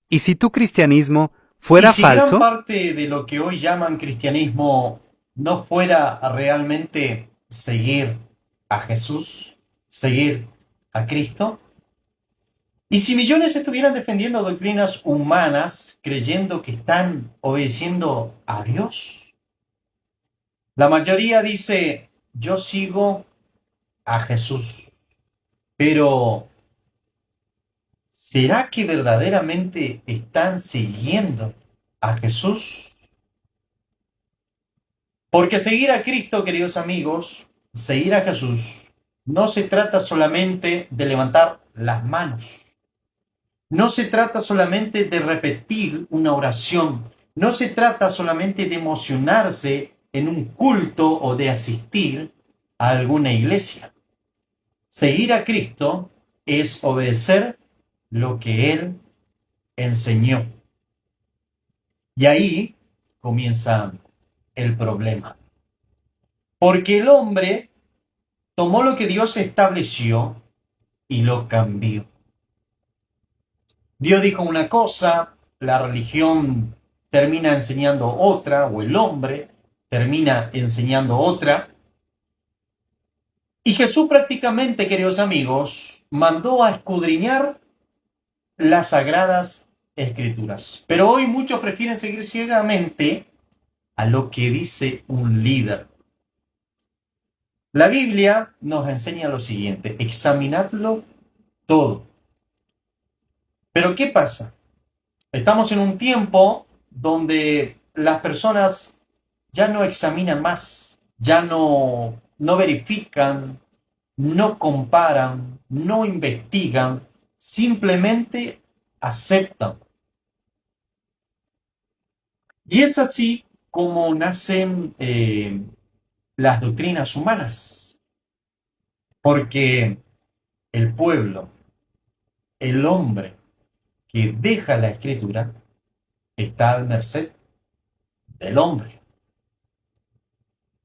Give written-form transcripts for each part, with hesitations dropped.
¿Y si tu cristianismo Y fuera si gran falso? parte de lo que hoy llaman cristianismo no fuera a realmente seguir a Jesús, seguir a Cristo, y si millones estuvieran defendiendo doctrinas humanas creyendo que están obedeciendo a Dios, la mayoría dice, yo sigo a Jesús, pero ¿será que verdaderamente están siguiendo a Jesús? Porque seguir a Cristo, queridos amigos, seguir a Jesús, no se trata solamente de levantar las manos, no se trata solamente de repetir una oración, no se trata solamente de emocionarse en un culto o de asistir a alguna iglesia. Seguir a Cristo es obedecer lo que Él enseñó. Y ahí comienza el problema. Porque el hombre tomó lo que Dios estableció y lo cambió. Dios dijo una cosa, la religión termina enseñando otra, o el hombre termina enseñando otra. Y Jesús prácticamente, queridos amigos, mandó a escudriñar las sagradas escrituras. Pero hoy muchos prefieren seguir ciegamente a lo que dice un líder. La Biblia nos enseña lo siguiente, examinadlo todo. Pero ¿qué pasa? Estamos en un tiempo donde las personas ya no examinan más, ya no verifican, no comparan, no investigan, simplemente aceptan. Y es así como nacen las doctrinas humanas, porque el pueblo, el hombre que deja la escritura, está al merced del hombre.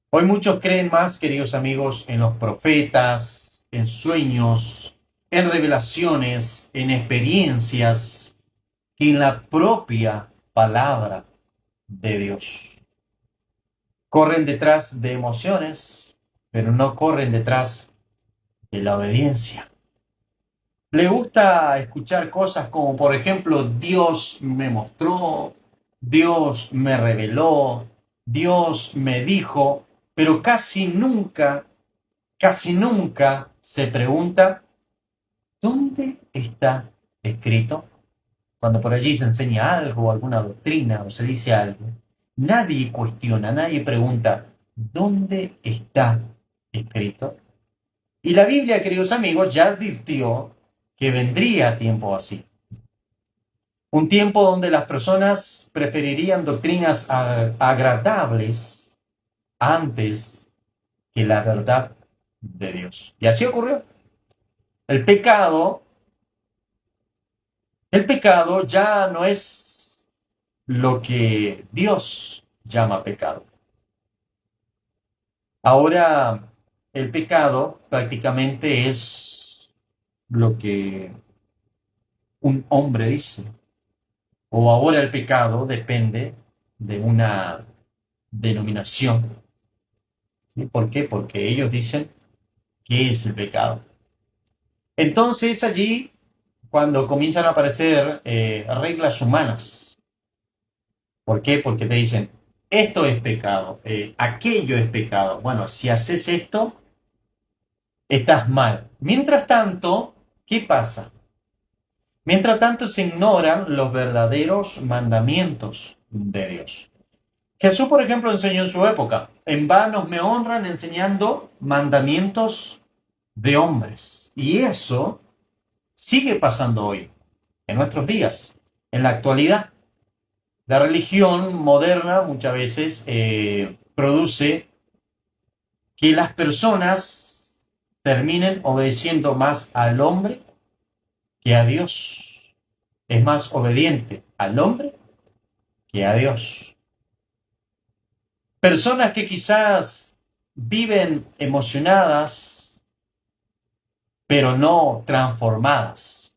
Hoy muchos creen más, queridos amigos, en los profetas, en sueños, en revelaciones, en experiencias, que en la propia palabra de Dios. Corren detrás de emociones, pero no corren detrás de la obediencia. Le gusta escuchar cosas como, por ejemplo, Dios me mostró, Dios me reveló, Dios me dijo, pero casi nunca se pregunta, ¿dónde está escrito? Cuando por allí se enseña algo, alguna doctrina o se dice algo, nadie cuestiona, nadie pregunta, ¿dónde está escrito? Y la Biblia, queridos amigos, ya advirtió que vendría tiempo así. Un tiempo donde las personas preferirían doctrinas agradables antes que la verdad de Dios. Y así ocurrió. El pecado, el pecado ya no es lo que Dios llama pecado. Ahora el pecado prácticamente es lo que un hombre dice. O ahora el pecado depende de una denominación. ¿Sí? ¿Por qué? Porque ellos dicen qué es el pecado. Entonces allí, cuando comienzan a aparecer reglas humanas, ¿por qué? Porque te dicen, esto es pecado, aquello es pecado. Bueno, si haces esto, estás mal. Mientras tanto, ¿qué pasa? Mientras tanto se ignoran los verdaderos mandamientos de Dios. Jesús, por ejemplo, enseñó en su época, en vanos me honran enseñando mandamientos de hombres. Y eso sigue pasando hoy, en nuestros días, en la actualidad. La religión moderna muchas veces produce que las personas terminen obedeciendo más al hombre que a Dios. Es más obediente al hombre que a Dios. Personas que quizás viven emocionadas, pero no transformadas.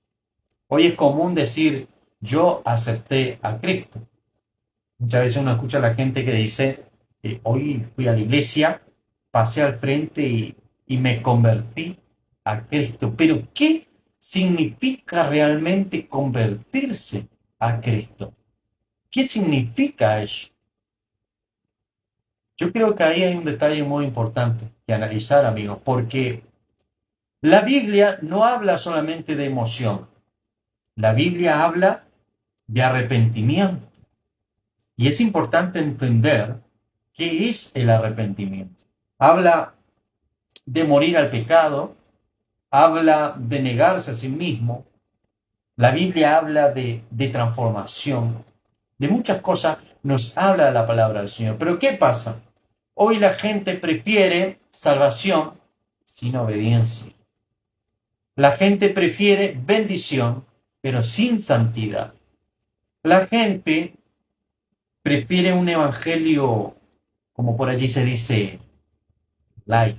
Hoy es común decir, yo acepté a Cristo. Muchas veces uno escucha a la gente que dice, hoy fui a la iglesia, pasé al frente y me convertí a Cristo. Pero ¿qué significa realmente convertirse a Cristo? ¿Qué significa eso? Yo creo que ahí hay un detalle muy importante que analizar, amigos, porque la Biblia no habla solamente de emoción. La Biblia habla de arrepentimiento. Y es importante entender qué es el arrepentimiento. Habla de morir al pecado, habla de negarse a sí mismo. La Biblia habla de transformación. De muchas cosas nos habla la palabra del Señor. Pero ¿qué pasa? Hoy la gente prefiere salvación sin obediencia. La gente prefiere bendición, pero sin santidad. La gente prefiere un evangelio, como por allí se dice, light.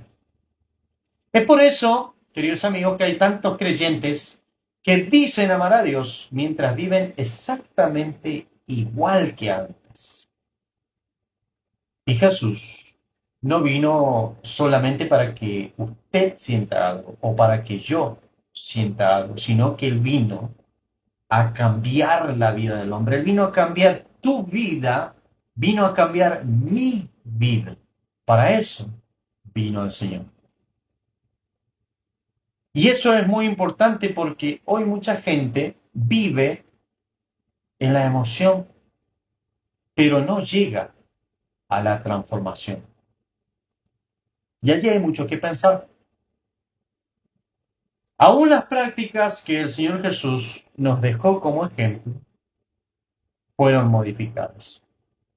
Es por eso, queridos amigos, que hay tantos creyentes que dicen amar a Dios mientras viven exactamente igual que antes. Y Jesús no vino solamente para que usted sienta algo o para que yo sienta algo, sino que Él vino a cambiar la vida del hombre. Él vino a cambiar tu vida, vino a cambiar mi vida. Para eso vino el Señor. Y eso es muy importante porque hoy mucha gente vive en la emoción, pero no llega a la transformación. Y allí hay mucho que pensar. Aún las prácticas que el Señor Jesús nos dejó como ejemplo fueron modificadas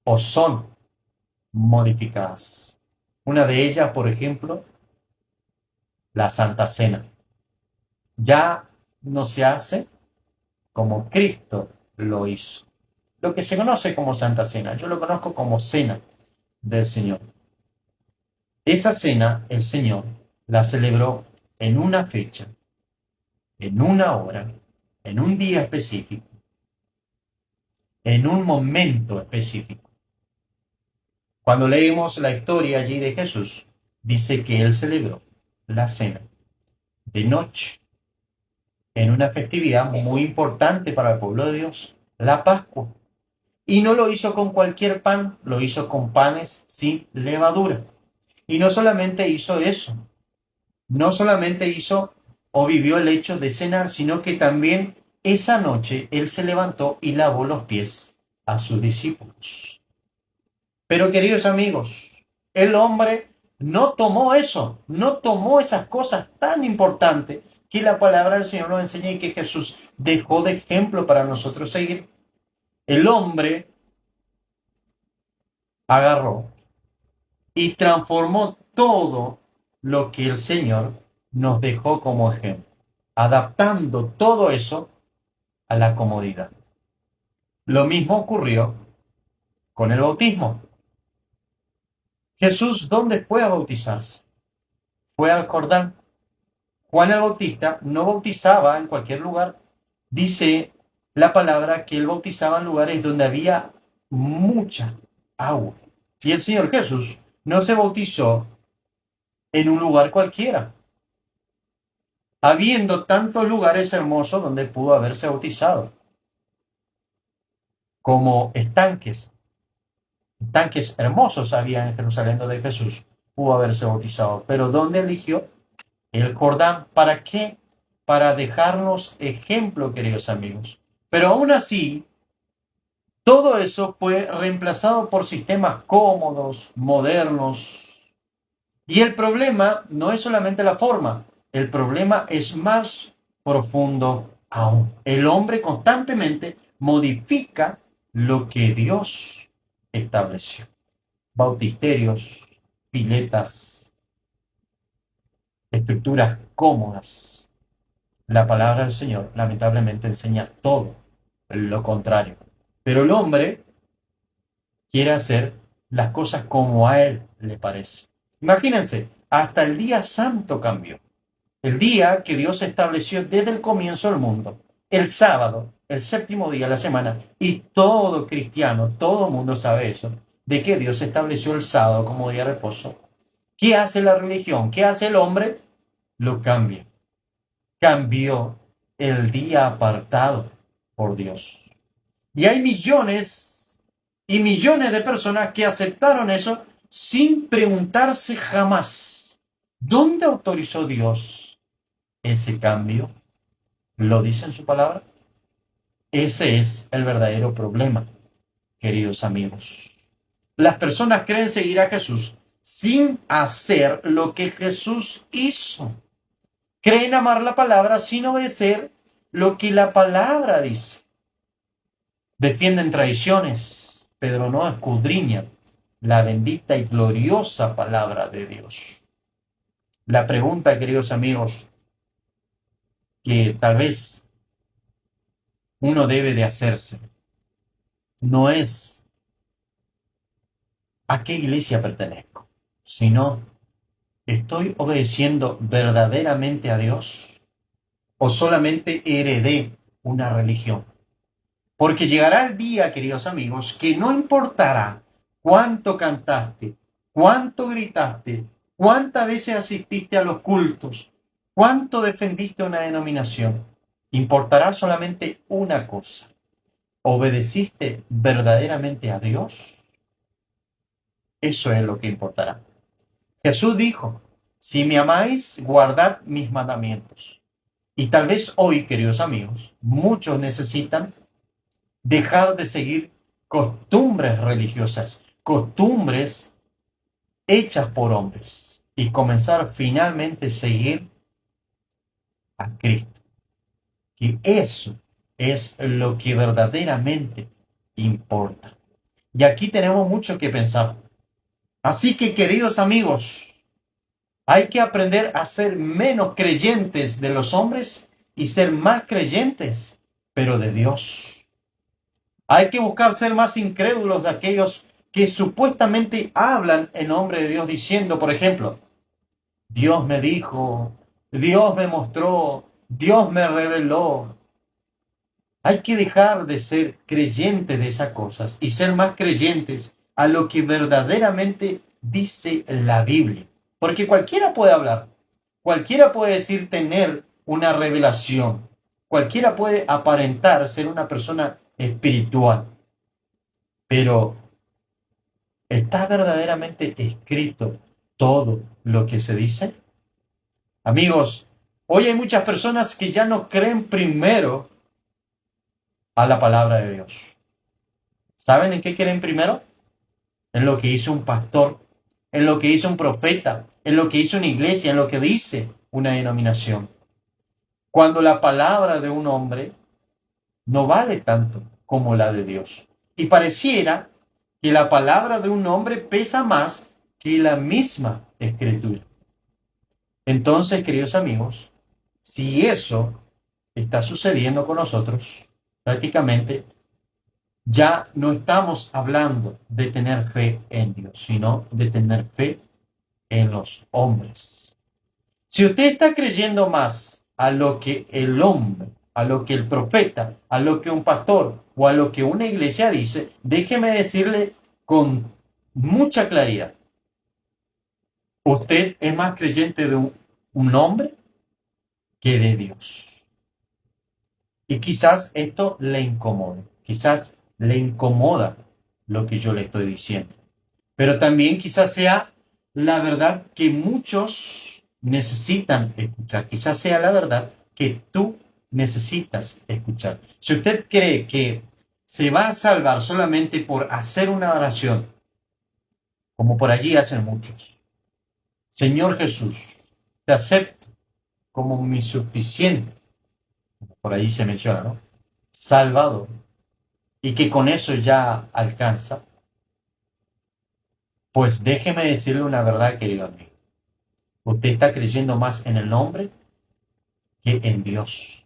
o son modificadas. Una de ellas, por ejemplo, la Santa Cena. Ya no se hace como Cristo lo hizo. Lo que se conoce como Santa Cena, yo lo conozco como Cena del Señor. Esa cena, el Señor la celebró en una fecha, en una hora, en un día específico, en un momento específico. Cuando leemos la historia allí de Jesús, dice que Él celebró la cena de noche, en una festividad muy importante para el pueblo de Dios, la Pascua. Y no lo hizo con cualquier pan, lo hizo con panes sin levadura. Y no solamente hizo eso, no solamente hizo o vivió el hecho de cenar, sino que también esa noche Él se levantó y lavó los pies a sus discípulos. Pero queridos amigos, el hombre no tomó eso, no tomó esas cosas tan importantes que la palabra del Señor nos enseña y que Jesús dejó de ejemplo para nosotros seguir. El hombre agarró y transformó todo lo que el Señor nos dejó como ejemplo, adaptando todo eso a la comodidad. Lo mismo ocurrió con el bautismo. Jesús, ¿dónde fue a bautizarse? Fue al Jordán. Juan el Bautista no bautizaba en cualquier lugar. Dice la palabra que él bautizaba en lugares donde había mucha agua. Y el Señor Jesús no se bautizó en un lugar cualquiera, habiendo tantos lugares hermosos donde pudo haberse bautizado, como estanques hermosos había en Jerusalén donde Jesús pudo haberse bautizado. Pero ¿dónde eligió? El Jordán. ¿Para qué? Para dejarnos ejemplo, queridos amigos. Pero aún así, todo eso fue reemplazado por sistemas cómodos, modernos. Y el problema no es solamente la forma, el problema es más profundo aún. El hombre constantemente modifica lo que Dios estableció. Bautisterios, piletas, estructuras cómodas. La palabra del Señor lamentablemente enseña todo lo contrario. Pero el hombre quiere hacer las cosas como a él le parece. Imagínense, hasta el día santo cambió. El día que Dios estableció desde el comienzo del mundo el sábado, el séptimo día de la semana, y todo cristiano, todo mundo sabe eso, de que Dios estableció el sábado como día de reposo. ¿Qué hace la religión? ¿Qué hace el hombre? Lo cambia. Cambió el día apartado por Dios. Y hay millones y millones de personas que aceptaron eso sin preguntarse jamás, ¿dónde autorizó Dios ese cambio? ¿Lo dice en su palabra? Ese es el verdadero problema, queridos amigos. Las personas creen seguir a Jesús sin hacer lo que Jesús hizo. Creen amar la palabra sin obedecer lo que la palabra dice. Defienden tradiciones, pero no escudriñan la bendita y gloriosa palabra de Dios. La pregunta, queridos amigos, que tal vez uno debe de hacerse, no es a qué iglesia pertenezco, sino ¿estoy obedeciendo verdaderamente a Dios o solamente heredé una religión? Porque llegará el día, queridos amigos, que no importará cuánto cantaste, cuánto gritaste, cuántas veces asististe a los cultos, cuánto defendiste una denominación. Importará solamente una cosa. ¿Obedeciste verdaderamente a Dios? Eso es lo que importará. Jesús dijo, si me amáis, guardad mis mandamientos. Y tal vez hoy, queridos amigos, muchos necesitan dejar de seguir costumbres religiosas, costumbres hechas por hombres, y comenzar finalmente a seguir a Cristo. Y eso es lo que verdaderamente importa. Y aquí tenemos mucho que pensar. Así que, queridos amigos, hay que aprender a ser menos creyentes de los hombres y ser más creyentes, pero de Dios. Hay que buscar ser más incrédulos de aquellos que supuestamente hablan en nombre de Dios diciendo, por ejemplo, Dios me dijo, Dios me mostró, Dios me reveló. Hay que dejar de ser creyentes de esas cosas y ser más creyentes a lo que verdaderamente dice la Biblia. Porque cualquiera puede hablar, cualquiera puede decir tener una revelación, cualquiera puede aparentar ser una persona espiritual, pero ¿está verdaderamente escrito todo lo que se dice? Amigos, hoy hay muchas personas que ya no creen primero a la palabra de Dios. ¿Saben en qué creen primero? En lo que hizo un pastor, en lo que hizo un profeta, en lo que hizo una iglesia, en lo que dice una denominación. Cuando la palabra de un hombre no vale tanto como la de Dios. Y pareciera que la palabra de un hombre pesa más que la misma escritura. Entonces, queridos amigos, si eso está sucediendo con nosotros, prácticamente ya no estamos hablando de tener fe en Dios, sino de tener fe en los hombres. Si usted está creyendo más a lo que el hombre, a lo que el profeta, a lo que un pastor o a lo que una iglesia dice, déjeme decirle con mucha claridad, usted es más creyente de un hombre que de Dios. Y quizás esto le incomode, quizás le incomoda lo que yo le estoy diciendo. Pero también quizás sea la verdad que muchos necesitan escuchar. Quizás sea la verdad que tú necesitas escuchar. Si usted cree que se va a salvar solamente por hacer una oración, como por allí hacen muchos, Señor Jesús, te acepto como mi suficiente, por ahí se menciona, ¿no? Salvador, y que con eso ya alcanza, pues déjeme decirle una verdad, querido amigo. Usted está creyendo más en el hombre que en Dios.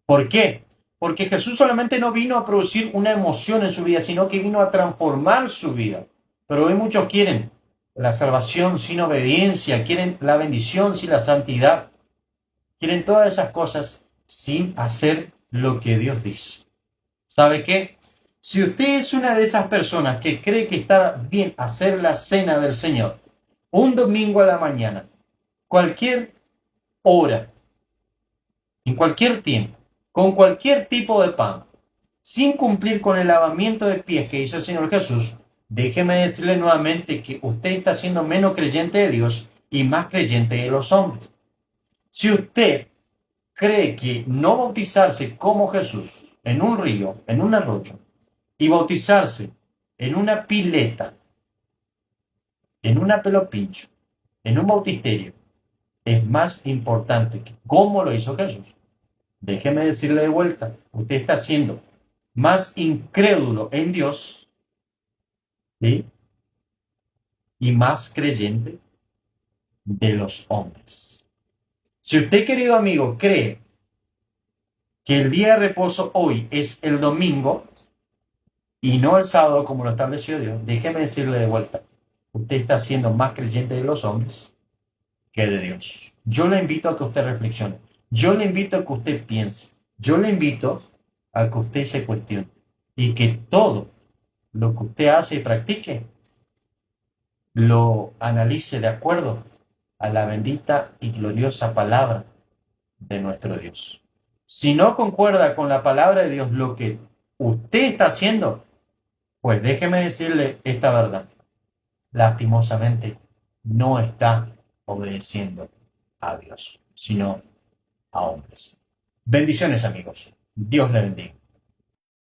¿Por qué? Porque Jesús solamente no vino a producir una emoción en su vida, sino que vino a transformar su vida. Pero hoy muchos quieren la salvación sin obediencia, quieren la bendición sin la santidad, quieren todas esas cosas sin hacer lo que Dios dice. ¿Sabe qué? Si usted es una de esas personas que cree que está bien hacer la cena del Señor un domingo a la mañana, cualquier hora, en cualquier tiempo, con cualquier tipo de pan, sin cumplir con el lavamiento de pies que hizo el Señor Jesús, déjeme decirle nuevamente que usted está siendo menos creyente de Dios y más creyente de los hombres. Si usted cree que no bautizarse como Jesús en un río, en un arroyo, y bautizarse en una pileta, en una pelo pincho, en un bautisterio, es más importante que cómo lo hizo Jesús, déjeme decirle de vuelta, usted está siendo más incrédulo en Dios, ¿sí? Y más creyente de los hombres. Si usted, querido amigo, cree que el día de reposo hoy es el domingo y no el sábado como lo estableció Dios, déjeme decirle de vuelta, usted está siendo más creyente de los hombres que de Dios. Yo le invito a que usted reflexione. Yo le invito a que usted piense. Yo le invito a que usted se cuestione. Y que todo lo que usted hace y practique lo analice de acuerdo a la bendita y gloriosa palabra de nuestro Dios. Si no concuerda con la palabra de Dios lo que usted está haciendo, pues déjeme decirle esta verdad. Lastimosamente, no está obedeciendo a Dios, sino a hombres. Bendiciones, amigos. Dios le bendiga.